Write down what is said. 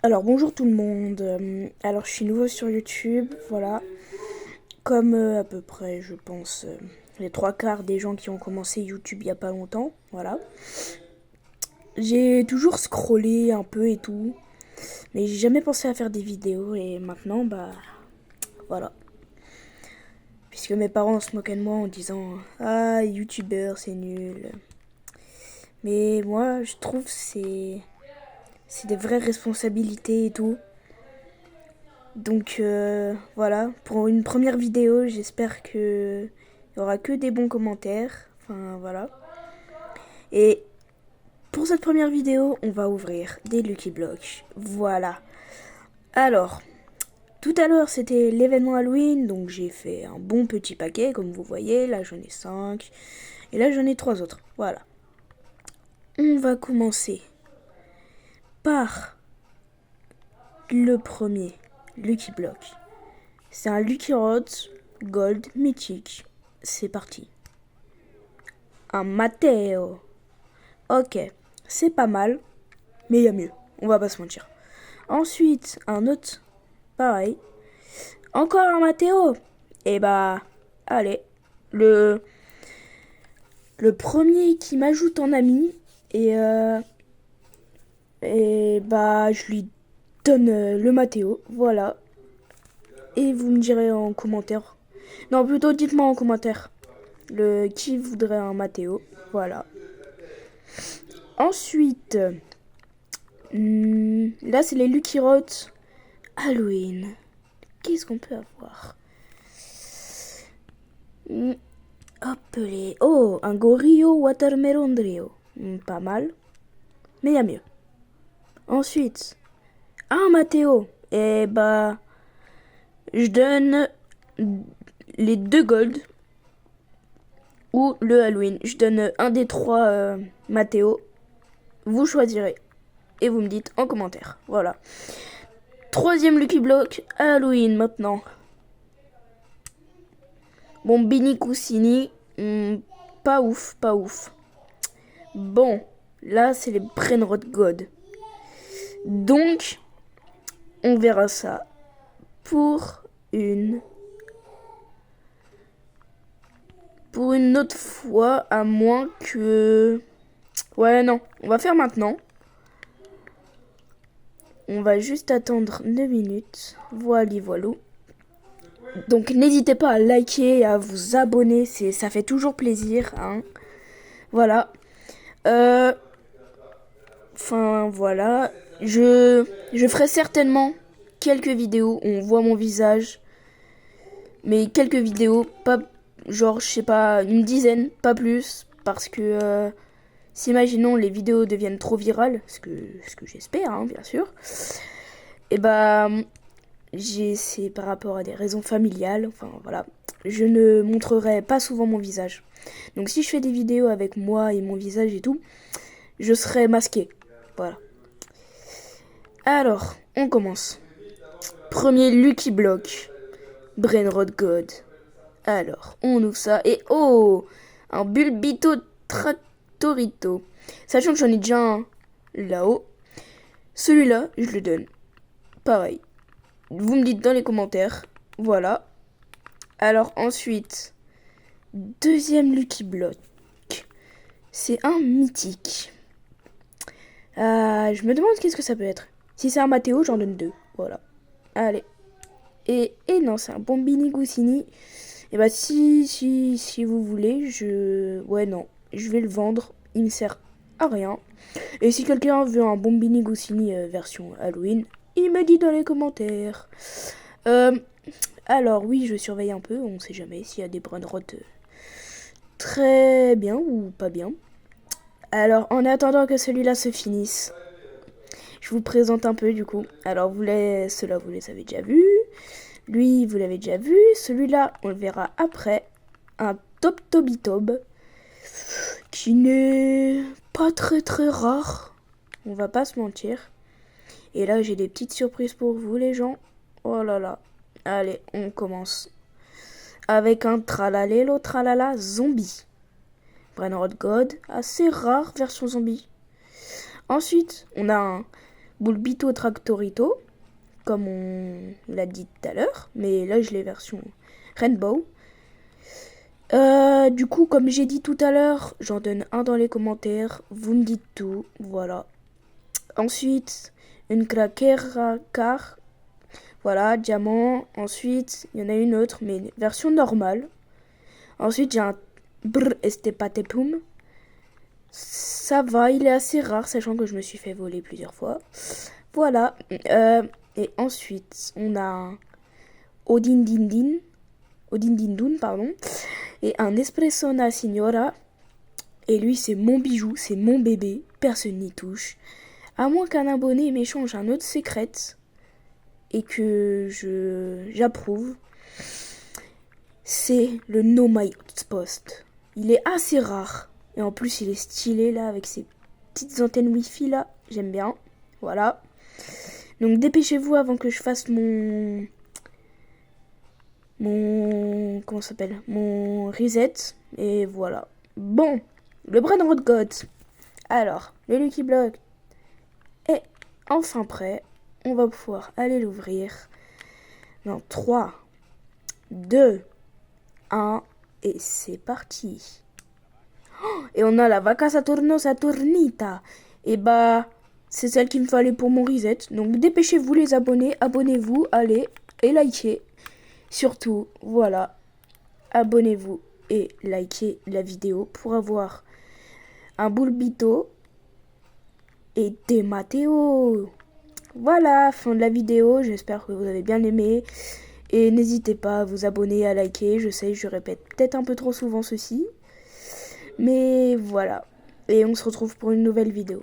Alors bonjour tout le monde. Alors je suis nouveau sur YouTube, voilà. Comme à peu près, je pense, les trois quarts des gens qui ont commencé YouTube il y a pas longtemps, voilà. J'ai toujours scrollé un peu et tout, mais j'ai jamais pensé à faire des vidéos et maintenant, bah voilà. Puisque mes parents se moquaient de moi en disant ah YouTubeur c'est nul. Mais moi je trouve c'est des vraies responsabilités et tout. Donc voilà, pour une première vidéo, j'espère que il y aura que des bons commentaires. Enfin voilà. Et pour cette première vidéo, on va ouvrir des Lucky Blocks. Voilà. Alors, tout à l'heure c'était l'événement Halloween, donc j'ai fait un bon petit paquet, comme vous voyez. Là j'en ai 5. Et là j'en ai 3 autres. Voilà. On va commencer par le premier Lucky Block. C'est un Lucky Rod Gold mythique. C'est parti. Un Matteo. Ok, c'est pas mal, mais il y a mieux. On va pas se mentir. Ensuite, un autre, pareil. Encore un Matteo. Et bah, allez. Le, le premier qui m'ajoute en ami. Et bah, je lui donne le Matteo. Voilà. Et vous me direz en commentaire. Non, plutôt dites-moi en commentaire. Qui voudrait un Matteo. Voilà. Ensuite, là, c'est les Lucky Rots Halloween. Qu'est-ce qu'on peut avoir? Hop les... Oh, un Gorillo Watermelon Rio. Pas mal. Mais il y a mieux. Ensuite, un Matteo. Et bah... Je donne les deux gold. Ou le Halloween. Je donne un des trois Matteo. Vous choisirez. Et vous me dites en commentaire. Voilà. Troisième Lucky Block. Halloween maintenant. Bon, Bini Coussini, pas ouf, pas ouf. Bon, là, c'est les Brainrot God. Donc, on verra ça pour une... Pour une autre fois, à moins que... Ouais, non, on va faire maintenant. On va juste attendre 2 minutes. Voilà, voilà. Donc, n'hésitez pas à liker et à vous abonner, ça fait toujours plaisir, hein. Voilà. Enfin, voilà. Je ferai certainement quelques vidéos où on voit mon visage. Mais quelques vidéos, pas genre, je sais pas, une dizaine, pas plus. Parce que si imaginons les vidéos deviennent trop virales, ce que j'espère, hein, bien sûr. Et bah, c'est par rapport à des raisons familiales. Enfin, voilà. Je ne montrerai pas souvent mon visage. Donc si je fais des vidéos avec moi et mon visage et tout, je serai masqué. Voilà. Alors, on commence. Premier Lucky Block. Brainrot God. Alors, on ouvre ça. Et oh, un Bulbito Tractorito. Sachant que j'en ai déjà un là-haut. Celui-là, je le donne. Pareil. Vous me dites dans les commentaires. Voilà. Alors ensuite, deuxième Lucky Block. C'est un mythique. Je me demande qu'est-ce que ça peut être. Si c'est un Matteo, j'en donne 2. Voilà. Allez. Et non, c'est un Bombini Goussini. Et bah si vous voulez, ouais non, je vais le vendre. Il me sert à rien. Et si quelqu'un veut un Bombini Goussini version Halloween, il me dit dans les commentaires. Alors oui, je surveille un peu. On sait jamais s'il y a des Brainrot très bien ou pas bien. Alors en attendant que celui-là se finisse, je vous présente un peu du coup. Alors ceux-là vous les avez déjà vus. Lui, vous l'avez déjà vu. Celui-là, on le verra après. Un Top Tobitob. Qui n'est pas très très rare. On va pas se mentir. Et là, j'ai des petites surprises pour vous, les gens. Oh là là. Allez, on commence. Avec un Tralalelo Tralala Zombie. Brainrot God. Assez rare version zombie. Ensuite, on a un Bulbito Tractorito, comme on l'a dit tout à l'heure, mais là je l'ai version Rainbow. Du coup, comme j'ai dit tout à l'heure, j'en donne un dans les commentaires, vous me dites tout, voilà. Ensuite, une craquera car, voilà, diamant. Ensuite, il y en a une autre, mais version normale. Ensuite, j'ai un brr estepatepum. Ça va, il est assez rare, sachant que je me suis fait voler plusieurs fois. Voilà. Et ensuite, on a un Odindindun, pardon. Et un Espressona Signora. Et lui, c'est mon bijou, c'est mon bébé. Personne n'y touche. À moins qu'un abonné m'échange un autre secret. Et que j'approuve. C'est le No My Post. Il est assez rare. Et en plus, il est stylé là avec ses petites antennes Wi-Fi là. J'aime bien. Voilà. Donc dépêchez-vous avant que je fasse comment ça s'appelle, mon reset. Et voilà. Bon, le Brainrot God. Alors, le Lucky Block est enfin prêt. On va pouvoir aller l'ouvrir. Dans 3, 2, 1, et c'est parti. Oh, et on a la Vaca Saturno Saturnita. Et bah, c'est celle qu'il me fallait pour mon reset. Donc dépêchez-vous les abonnés, abonnez-vous, allez, et likez. Surtout, voilà, abonnez-vous et likez la vidéo pour avoir un Bulbito et des Matteo. Voilà, fin de la vidéo, j'espère que vous avez bien aimé. Et n'hésitez pas à vous abonner, à liker, je sais, je répète peut-être un peu trop souvent ceci. Mais voilà, et on se retrouve pour une nouvelle vidéo.